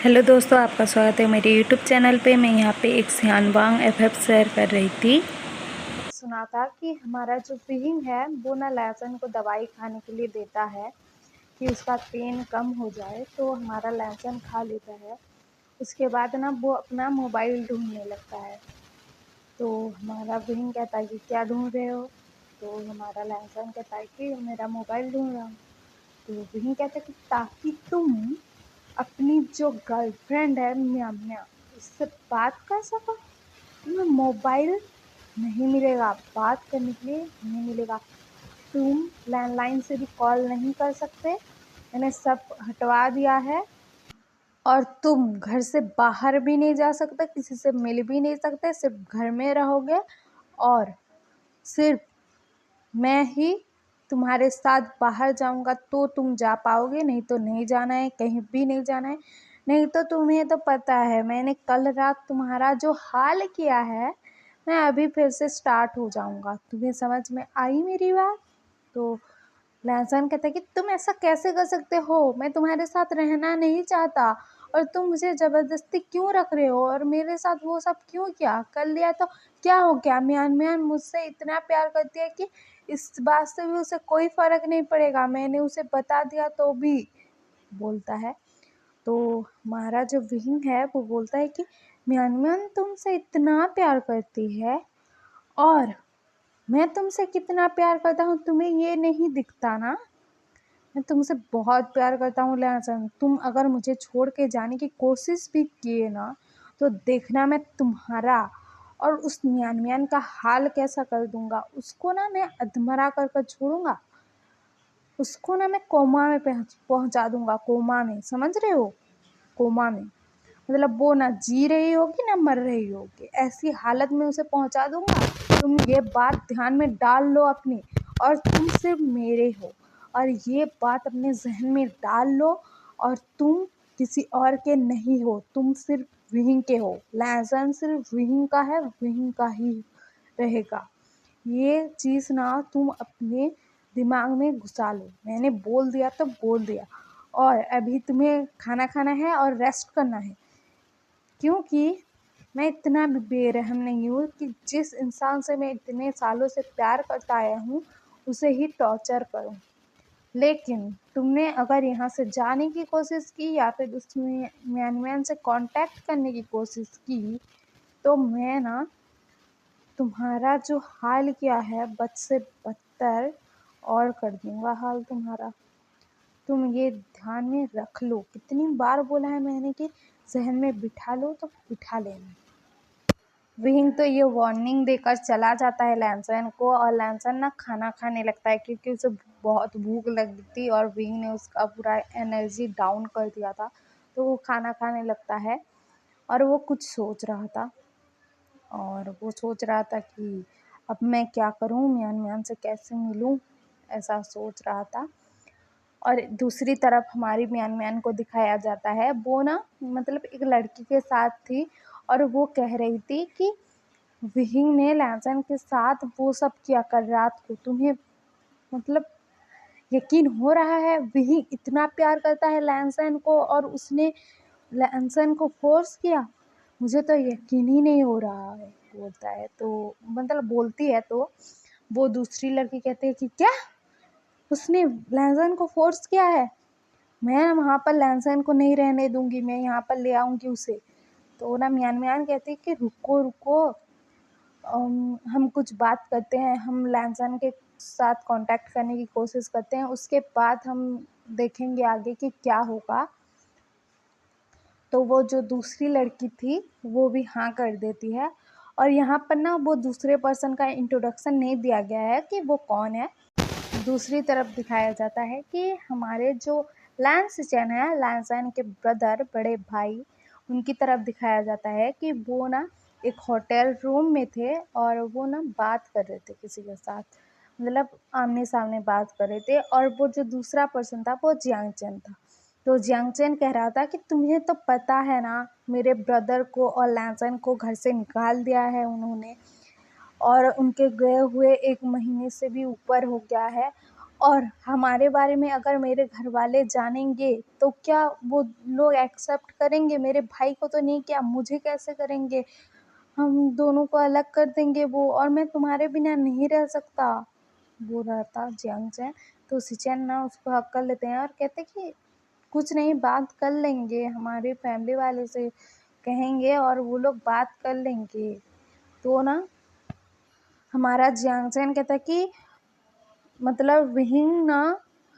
Hello दोस्तों, आपका स्वागत है मेरे यूट्यूब चैनल पे। मैं यहाँ पे एक सियानवांग एफएफ शेयर कर रही थी। सुना था कि हमारा जो विहिंग है वो ना लहसुन को दवाई खाने के लिए देता है कि उसका पेन कम हो जाए, तो हमारा लहसुन खा लेता है। उसके बाद ना वो अपना मोबाइल ढूंढने लगता है। तो हमारा विहिंग कहता है कि क्या ढूंढ रहे हो? तो हमारा लहसुन कहता है कि मेरा मोबाइल ढूंढ रहा हूँ। तो विहिंग कहता है कि ताकि तुम अपनी जो गर्लफ्रेंड है म्या म्या उससे बात कर सको, तुम्हें मोबाइल नहीं मिलेगा, बात करने के लिए नहीं मिलेगा। तुम लैंडलाइन से भी कॉल नहीं कर सकते, मैंने सब हटवा दिया है। और तुम घर से बाहर भी नहीं जा सकते, किसी से मिल भी नहीं सकते, सिर्फ घर में रहोगे। और सिर्फ मैं ही तुम्हारे साथ बाहर जाऊंगा तो तुम जा पाओगे, नहीं तो नहीं जाना है, कहीं भी नहीं जाना है। नहीं तो तुम्हें तो पता है मैंने कल रात तुम्हारा जो हाल किया है, मैं अभी फिर से स्टार्ट हो जाऊंगा। तुम्हें समझ में आई मेरी बात? तो लहसुन कहता है कि तुम ऐसा कैसे कर सकते हो, मैं तुम्हारे साथ रहना नहीं चाहता और तुम मुझे ज़बरदस्ती क्यों रख रहे हो, और मेरे साथ वो सब क्यों किया, कर लिया तो क्या हो गया? म्यान म्यान मुझसे इतना प्यार करती है कि इस बात से भी उसे कोई फ़र्क नहीं पड़ेगा, मैंने उसे बता दिया तो भी, बोलता है। तो हमारा जो विंग है वो बोलता है कि म्यान म्यान तुमसे इतना प्यार करती है और मैं तुमसे कितना प्यार करता हूँ तुम्हें ये नहीं दिखता ना? मैं तुमसे बहुत प्यार करता हूँ लहसुन, तुम अगर मुझे छोड़ के जाने की कोशिश भी किए ना तो देखना मैं तुम्हारा और उस म्यान म्यान का हाल कैसा कर दूंगा। उसको ना मैं अधमरा कर छोड़ूंगा, उसको ना मैं कोमा में पहुंचा दूंगा, कोमा में, समझ रहे हो? कोमा में मतलब वो ना जी रही होगी ना मर रही होगी, ऐसी हालत में उसे पहुंचा दूंगा। तुम ये बात ध्यान में डाल लो अपनी, और तुम सिर्फ मेरे हो, और ये बात अपने जहन में डाल लो। और तुम किसी और के नहीं हो, तुम सिर्फ विहिंग के हो। लहसुन सिर्फ विहिंग का है, विहिंग का ही रहेगा। ये चीज़ ना तुम अपने दिमाग में घुसा लो। मैंने बोल दिया तो बोल दिया, और अभी तुम्हें खाना खाना है और रेस्ट करना है, क्योंकि मैं इतना भी बेरहम नहीं हूँ कि जिस इंसान से मैं इतने सालों से प्यार करता आया हूँ उसे ही टॉर्चर करूँ। लेकिन तुमने अगर यहाँ से जाने की कोशिश की या फिर उस म्यान से कांटेक्ट करने की कोशिश की तो मैं ना तुम्हारा जो हाल किया है बद से बदतर और कर दूंगा हाल तुम्हारा। तुम ये ध्यान में रख लो, कितनी बार बोला है मैंने कि जहन में बिठा लो, तो बिठा लेना। विंग तो ये वार्निंग देकर चला जाता है लैंसन को, और लैंसन ना खाना खाने लगता है क्योंकि उसे बहुत भूख लगी थी और विंग ने उसका पूरा एनर्जी डाउन कर दिया था। तो वो खाना खाने लगता है और वो कुछ सोच रहा था, और वो सोच रहा था कि अब मैं क्या करूं, म्यान म्यान से कैसे मिलूं, ऐसा सोच रहा था। और दूसरी तरफ हमारी म्यान म्यान को दिखाया जाता है, वो ना मतलब एक लड़की के साथ थी और वो कह रही थी कि विहिंग ने लैंसन के साथ वो सब किया कल रात को। तुम्हें मतलब यकीन हो रहा है विहिंग इतना प्यार करता है लैंसन को और उसने लैंसन को फोर्स किया? मुझे तो यकीन ही नहीं हो रहा है, बोलता है। तो मतलब बोलती है तो वो दूसरी लड़की कहती है कि क्या उसने लैंसन को फोर्स किया है? मैं वहाँ पर लैंसन को नहीं रहने दूंगी, मैं यहाँ पर ले आऊँगी उसे। तो ना म्यान म्यान कहती है कि रुको रुको, हम कुछ बात करते हैं, हम लैंसन के साथ कांटेक्ट करने की कोशिश करते हैं, उसके बाद हम देखेंगे आगे कि क्या होगा। तो वो जो दूसरी लड़की थी वो भी हाँ कर देती है, और यहाँ पर ना वो दूसरे पर्सन का इंट्रोडक्शन नहीं दिया गया है कि वो कौन है। दूसरी तरफ दिखाया जाता है कि हमारे जो लैंसन है, लैंसन के ब्रदर, बड़े भाई, उनकी तरफ दिखाया जाता है कि वो ना एक होटल रूम में थे और वो ना बात कर रहे थे किसी के साथ, मतलब आमने सामने बात कर रहे थे। और वो जो दूसरा पर्सन था वो जियांगचन था। तो जियांगचन कह रहा था कि तुम्हें तो पता है ना, मेरे ब्रदर को और लैंसन को घर से निकाल दिया है उन्होंने, और उनके गए हुए 1 महीने से भी ऊपर हो गया है, और हमारे बारे में अगर मेरे घर वाले जानेंगे तो क्या वो लोग एक्सेप्ट करेंगे? मेरे भाई को तो नहीं, क्या मुझे कैसे करेंगे? हम दोनों को अलग कर देंगे वो, और मैं तुम्हारे बिना नहीं रह सकता, बोल रहा था जियांग चैन। तो सिचेन ना उसको हक कर लेते हैं और कहते कि कुछ नहीं, बात कर लेंगे, हमारे फैमिली वाले से कहेंगे और वो लोग बात कर लेंगे। तो ना हमारा जियांग चैन कहता है कि मतलब विहिंग ना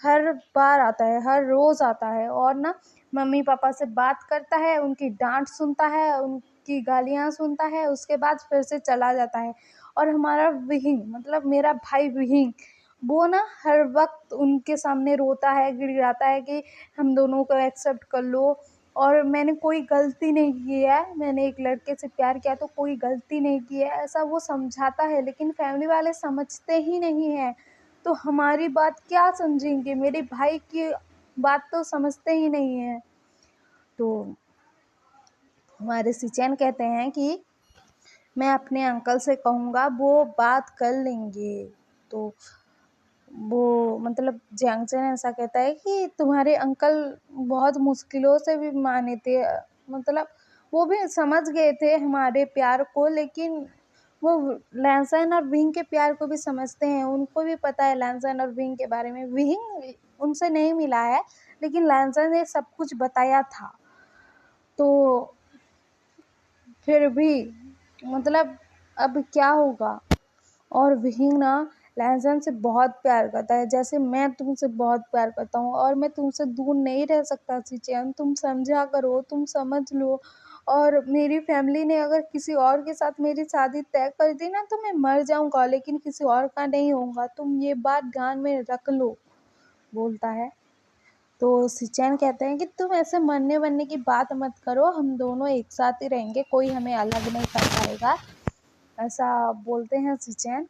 हर बार आता है, हर रोज़ आता है और ना मम्मी पापा से बात करता है, उनकी डांट सुनता है, उनकी गालियाँ सुनता है, उसके बाद फिर से चला जाता है। और हमारा विहिंग मतलब मेरा भाई विहिंग, वो ना हर वक्त उनके सामने रोता है, गिड़गिड़ाता है कि हम दोनों को एक्सेप्ट कर लो, और मैंने कोई गलती नहीं की है, मैंने एक लड़के से प्यार किया तो कोई गलती नहीं की है, ऐसा वो समझाता है। लेकिन फैमिली वाले समझते ही नहीं हैं, तो हमारी बात क्या समझेंगे? मेरे भाई की बात तो समझते ही नहीं हैं। तो हमारे सिचेन कहते हैं कि मैं अपने अंकल से कहूँगा, वो बात कर लेंगे। तो वो मतलब जियांग चैन ऐसा कहता है कि तुम्हारे अंकल बहुत मुश्किलों से भी माने थे, मतलब वो भी समझ गए थे हमारे प्यार को, लेकिन वो लैंसन और विंग के प्यार को भी समझते हैं, उनको भी पता है लैंसन और विंग के बारे में। विंग उनसे नहीं मिला है, लेकिन लैंसन ने सब कुछ बताया था। तो फिर भी मतलब अब क्या होगा? और विहिंग ना लहजन से बहुत प्यार करता है, जैसे मैं तुमसे बहुत प्यार करता हूँ, और मैं तुमसे दूर नहीं रह सकता सिचेन, तुम समझा करो, तुम समझ लो। और मेरी फैमिली ने अगर किसी और के साथ मेरी शादी तय कर दी ना तो मैं मर जाऊंगा, लेकिन किसी और का नहीं होऊंगा, तुम ये बात ध्यान में रख लो, बोलता है। तो सिचेन कहते हैं कि तुम ऐसे मरने वरने की बात मत करो, हम दोनों एक साथ ही रहेंगे, कोई हमें अलग नहीं कर पाएगा, ऐसा बोलते हैं सिचेन।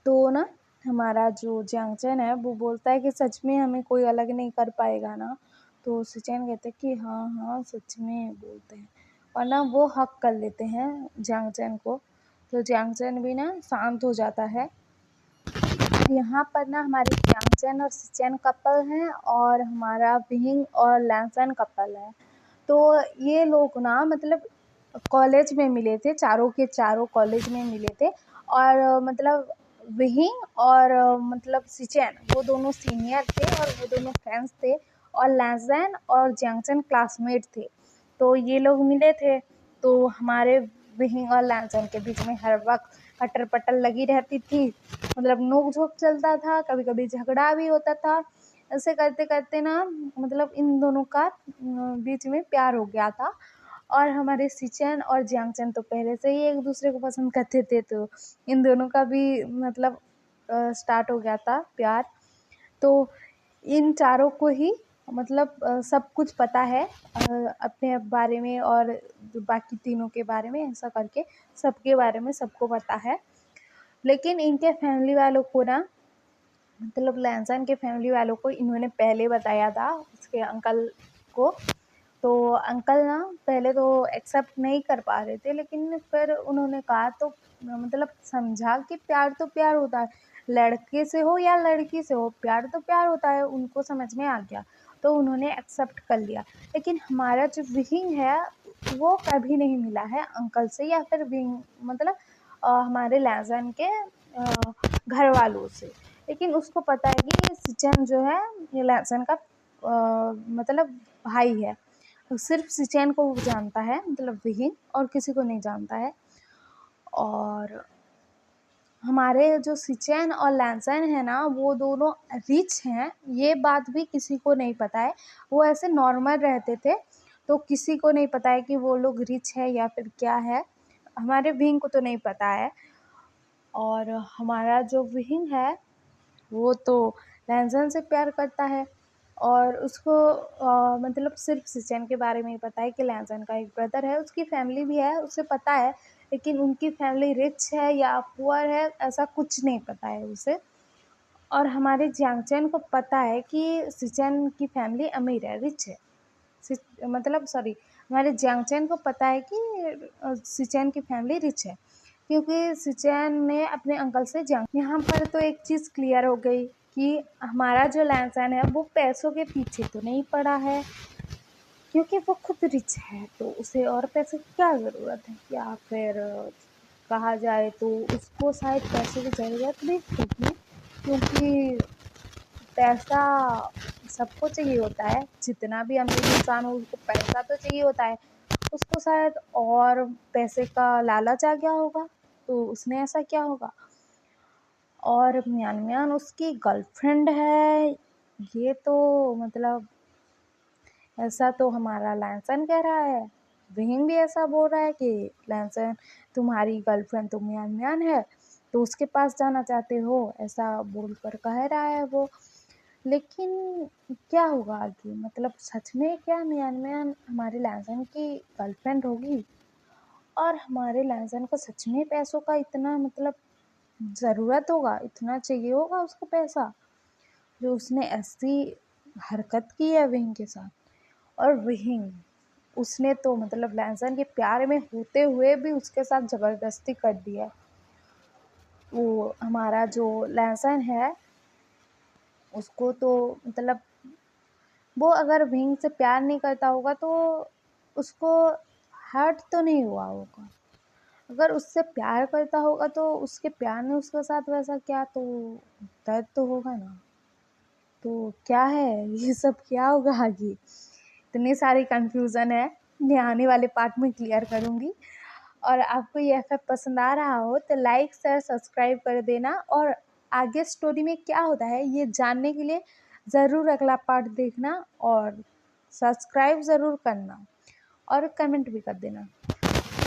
तो ना हमारा जो जियांग चैन है वो बोलता है कि सच में हमें कोई अलग नहीं कर पाएगा ना? तो सिचेन कहते हैं कि हाँ हाँ सच में, बोलते हैं। और ना वो हक कर लेते हैं जियांग चैन को। तो जियांग चैन भी ना शांत हो जाता है। यहाँ पर ना हमारे जियांग चैन और सिचेन कपल हैं, और हमारा विहिंग और लैंसन कपल है। तो ये लोग ना मतलब कॉलेज में मिले थे, चारों के चारों कॉलेज में मिले थे। और मतलब विहिंग और मतलब सिचेन वो दोनों सीनियर थे और वो दोनों फ्रेंड्स थे, और लैज़न और जियांगचन क्लासमेट थे। तो ये लोग मिले थे। तो हमारे विहिंग और लैज़न के बीच में हर वक्त कटर पटर लगी रहती थी, मतलब नोक झोंक चलता था, कभी कभी झगड़ा भी होता था। ऐसे करते करते ना मतलब इन दोनों का बीच में प्यार हो गया था। और हमारे सिचेन और जियांगचन तो पहले से ही एक दूसरे को पसंद करते थे, तो इन दोनों का भी मतलब स्टार्ट हो गया था प्यार। तो इन चारों को ही मतलब सब कुछ पता है अपने बारे में, और जो बाकी तीनों के बारे में, ऐसा करके सबके बारे में सबको पता है। लेकिन इनके फैमिली वालों को ना मतलब लैंसन के फैमिली वालों को इन्होंने पहले बताया था उसके अंकल को। तो अंकल ना पहले तो एक्सेप्ट नहीं कर पा रहे थे, लेकिन फिर उन्होंने कहा तो मतलब समझा कि प्यार तो प्यार होता है, लड़के से हो या लड़की से हो, प्यार तो प्यार होता है, उनको समझ में आ गया। तो उन्होंने एक्सेप्ट कर लिया। लेकिन हमारा जो विहिंग है वो कभी नहीं मिला है अंकल से, या फिर विंग मतलब हमारे लैज़न के घर वालों से। लेकिन उसको पता है कि सिचेन जो है ये लैज़न का मतलब भाई है। तो सिर्फ सिचेन को वो जानता है, मतलब विहिंग, और किसी को नहीं जानता है। और हमारे जो सिचेन और लैंसन है ना वो दोनों रिच हैं, ये बात भी किसी को नहीं पता है। वो ऐसे नॉर्मल रहते थे, तो किसी को नहीं पता है कि वो लोग रिच है या फिर क्या है। हमारे विंग को तो नहीं पता है। और हमारा जो विहिंग है वो तो लैंसन से प्यार करता है, और उसको मतलब सिर्फ सिचेन के बारे में ही पता है कि लैंसन का एक ब्रदर है, उसकी फैमिली भी है उसे पता है, लेकिन उनकी फैमिली रिच है या पुअर है ऐसा कुछ नहीं पता है उसे। और हमारे जियांगचैन को पता है कि सिचेन की फैमिली अमीर है, रिच है। मतलब सॉरी, हमारे जियांगचैन को पता है कि सिचेन की फैमिली रिच है। क्योंकि सुचैन ने अपने अंकल से जंग। यहाँ पर तो एक चीज़ क्लियर हो गई कि हमारा जो लैंसन है वो पैसों के पीछे तो नहीं पड़ा है, क्योंकि वो खुद रिच है तो उसे और पैसे की क्या ज़रूरत है। या फिर कहा जाए तो उसको शायद पैसों की ज़रूरत भी होगी, क्योंकि पैसा सबको चाहिए होता है। जितना भी अमीर इंसान हो उसको पैसा तो चाहिए होता है। उसको शायद और पैसे का लालच आ गया होगा, तो उसने ऐसा किया होगा। और म्यान म्यान उसकी गर्लफ्रेंड है, ये तो मतलब ऐसा तो हमारा लैंसन कह रहा है। विहिंग भी ऐसा बोल रहा है कि लैंसन तुम्हारी गर्लफ्रेंड तो म्यान म्यान है, तो उसके पास जाना चाहते हो, ऐसा बोलकर कह रहा है वो। लेकिन क्या होगा आगे, मतलब सच में क्या म्यान म्यान हमारे लैंसन की गर्लफ्रेंड होगी? और हमारे लैंसन को सच में पैसों का इतना मतलब ज़रूरत होगा, इतना चाहिए होगा उसको पैसा, जो उसने ऐसी हरकत की है विहिंग के साथ। और विहिंग, उसने तो मतलब लैंसन के प्यार में होते हुए भी उसके साथ ज़बरदस्ती कर दी है। वो हमारा जो लैंसन है उसको तो मतलब वो अगर विंग से प्यार नहीं करता होगा तो उसको हर्ट तो नहीं हुआ होगा। अगर उससे प्यार करता होगा तो उसके प्यार ने उसके साथ वैसा किया तो दर्द तो होगा ना। तो क्या है ये सब, क्या होगा आगे? इतनी सारी कन्फ्यूज़न है, मैं आने वाले पार्ट में क्लियर करूँगी। और आपको ये एफएफ पसंद आ रहा हो तो लाइक शेयर सब्सक्राइब कर देना, और आगे स्टोरी में क्या होता है ये जानने के लिए ज़रूर अगला पार्ट देखना, और सब्सक्राइब ज़रूर करना, और कमेंट भी कर देना।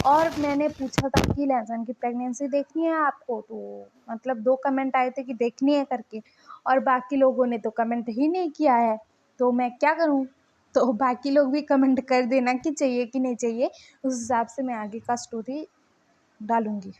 और मैंने पूछा था कि लहसुन की प्रेगनेंसी देखनी है आपको, तो मतलब 2 कमेंट आए थे कि देखनी है करके, और बाकी लोगों ने तो कमेंट ही नहीं किया है, तो मैं क्या करूँ? तो बाकी लोग भी कमेंट कर देना कि चाहिए कि नहीं चाहिए, उस हिसाब से मैं आगे का स्टोरी डालूँगी।